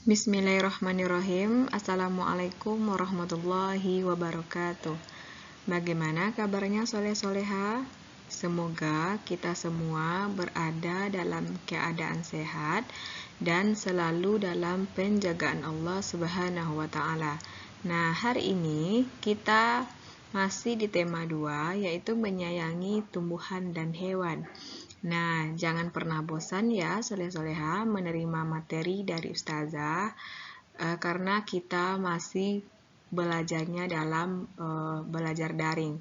Bismillahirrahmanirrahim. Assalamualaikum warahmatullahi wabarakatuh. Bagaimana kabarnya soleh-soleha? Semoga kita semua berada dalam keadaan sehat dan selalu dalam penjagaan Allah Subhanahu wa Ta'ala. Nah, hari ini kita masih di tema 2, yaitu menyayangi tumbuhan dan hewan. Nah, jangan pernah bosan ya soleh-soleha menerima materi dari Ustazah karena kita masih belajarnya dalam belajar daring.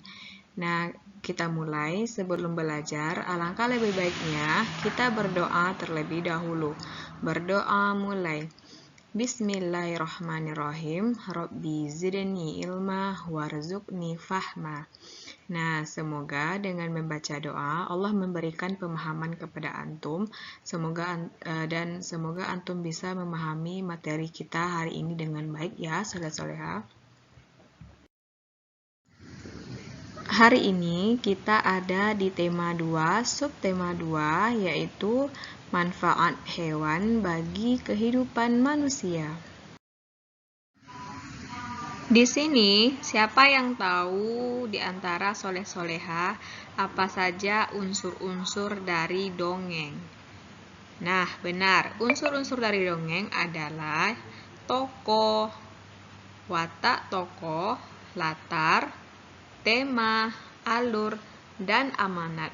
Nah, kita mulai. Sebelum belajar, alangkah lebih baiknya kita berdoa terlebih dahulu. Berdoa mulai. Bismillahirrahmanirrahim. Rabbi zidni ilma warzuqni fahma. Nah, semoga dengan membaca doa Allah memberikan pemahaman kepada antum. Semoga antum bisa memahami materi kita hari ini dengan baik ya, soleha-soleha. Hari ini kita ada di tema 2, subtema 2, yaitu manfaat hewan bagi kehidupan manusia. Di sini, siapa yang tahu di antara soleh-soleha apa saja unsur-unsur dari dongeng? Nah, benar. Unsur-unsur dari dongeng adalah tokoh, watak tokoh, latar, tema, alur, dan amanat.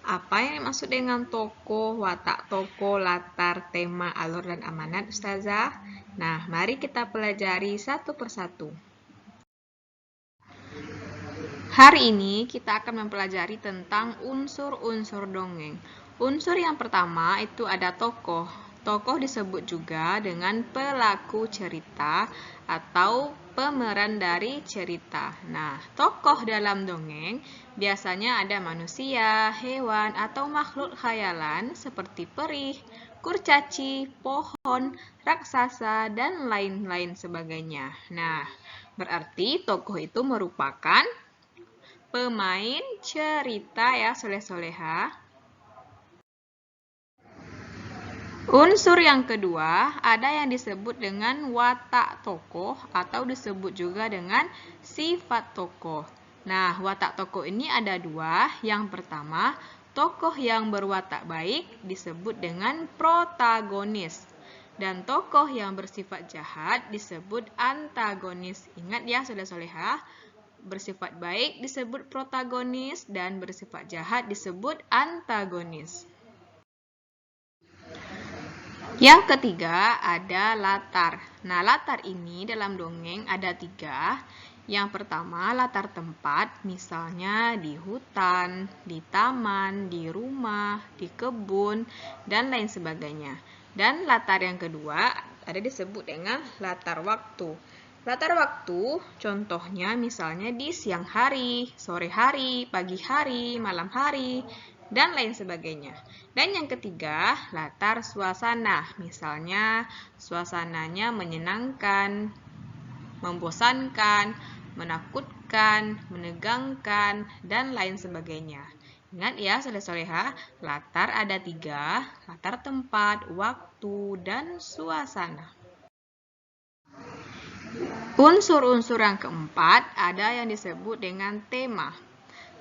Apa yang dimaksud dengan tokoh, watak tokoh, latar, tema, alur, dan amanat, Ustazah? Nah, mari kita pelajari satu persatu. Hari ini kita akan mempelajari tentang unsur-unsur dongeng. Unsur yang pertama itu ada tokoh. Tokoh disebut juga dengan pelaku cerita atau pemeran dari cerita. Nah, tokoh dalam dongeng biasanya ada manusia, hewan, atau makhluk khayalan seperti perih, kurcaci, pohon, raksasa, dan lain-lain sebagainya. Nah, berarti tokoh itu merupakan pemain cerita ya, soleh-soleha. Unsur yang kedua ada yang disebut dengan watak tokoh atau disebut juga dengan sifat tokoh. Nah, watak tokoh ini ada dua. Yang pertama, tokoh yang berwatak baik disebut dengan protagonis. Dan tokoh yang bersifat jahat disebut antagonis. Ingat ya, soleh-soleha. Bersifat baik disebut protagonis dan bersifat jahat disebut antagonis. Yang ketiga ada latar. Nah, latar ini dalam dongeng ada 3. Yang pertama latar tempat, misalnya di hutan, di taman, di rumah, di kebun, dan lain sebagainya. Dan latar yang kedua ada disebut dengan latar waktu. Latar waktu contohnya misalnya di siang hari, sore hari, pagi hari, malam hari, dan lain sebagainya. Dan yang ketiga, latar suasana. Misalnya, suasananya menyenangkan, membosankan, menakutkan, menegangkan, dan lain sebagainya. Ingat ya, soleh-soleha, latar ada 3, latar tempat, waktu, dan suasana. Unsur-unsur yang keempat ada yang disebut dengan tema.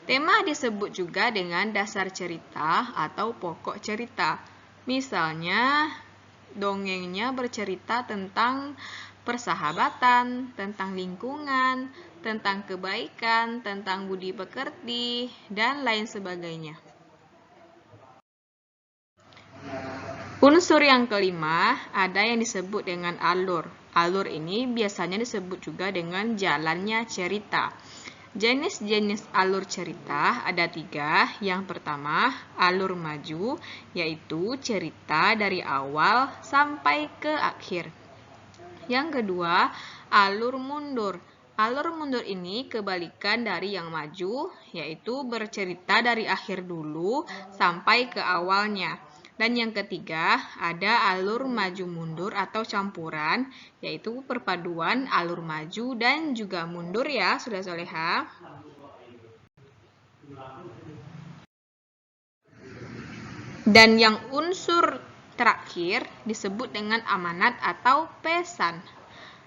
Tema disebut juga dengan dasar cerita atau pokok cerita. Misalnya, dongengnya bercerita tentang persahabatan, tentang lingkungan, tentang kebaikan, tentang budi pekerti, dan lain sebagainya. Unsur yang kelima ada yang disebut dengan alur. Alur ini biasanya disebut juga dengan jalannya cerita. Jenis-jenis alur cerita ada 3. Yang pertama, alur maju, yaitu cerita dari awal sampai ke akhir. Yang kedua, alur mundur. Alur mundur ini kebalikan dari yang maju, yaitu bercerita dari akhir dulu sampai ke awalnya. Dan yang ketiga, ada alur maju mundur atau campuran, yaitu perpaduan alur maju dan juga mundur ya, soleha. Dan yang unsur terakhir disebut dengan amanat atau pesan.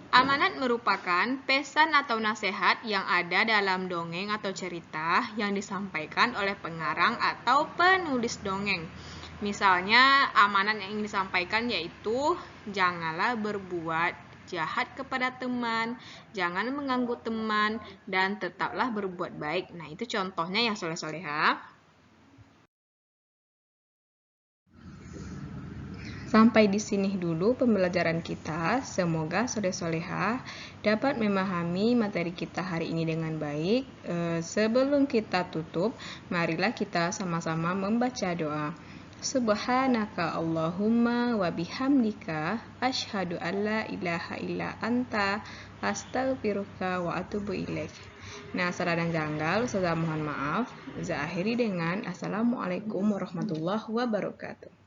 Amanat merupakan pesan atau nasihat yang ada dalam dongeng atau cerita yang disampaikan oleh pengarang atau penulis dongeng. Misalnya, amanat yang ingin disampaikan yaitu janganlah berbuat jahat kepada teman, jangan mengganggu teman, dan tetaplah berbuat baik. Nah, itu contohnya ya soleh-soleha. Sampai di sini dulu pembelajaran kita. Semoga soleh-soleha dapat memahami materi kita hari ini dengan baik. Sebelum kita tutup, marilah kita sama-sama membaca doa. Subhanaka Allahumma wa bihamdika asyhadu an la ilaha illa anta astaghfiruka wa atubu ilaik. Nah, salah dan janggal, saya mohon maaf. Saya akhiri dengan Assalamualaikum warahmatullahi wabarakatuh.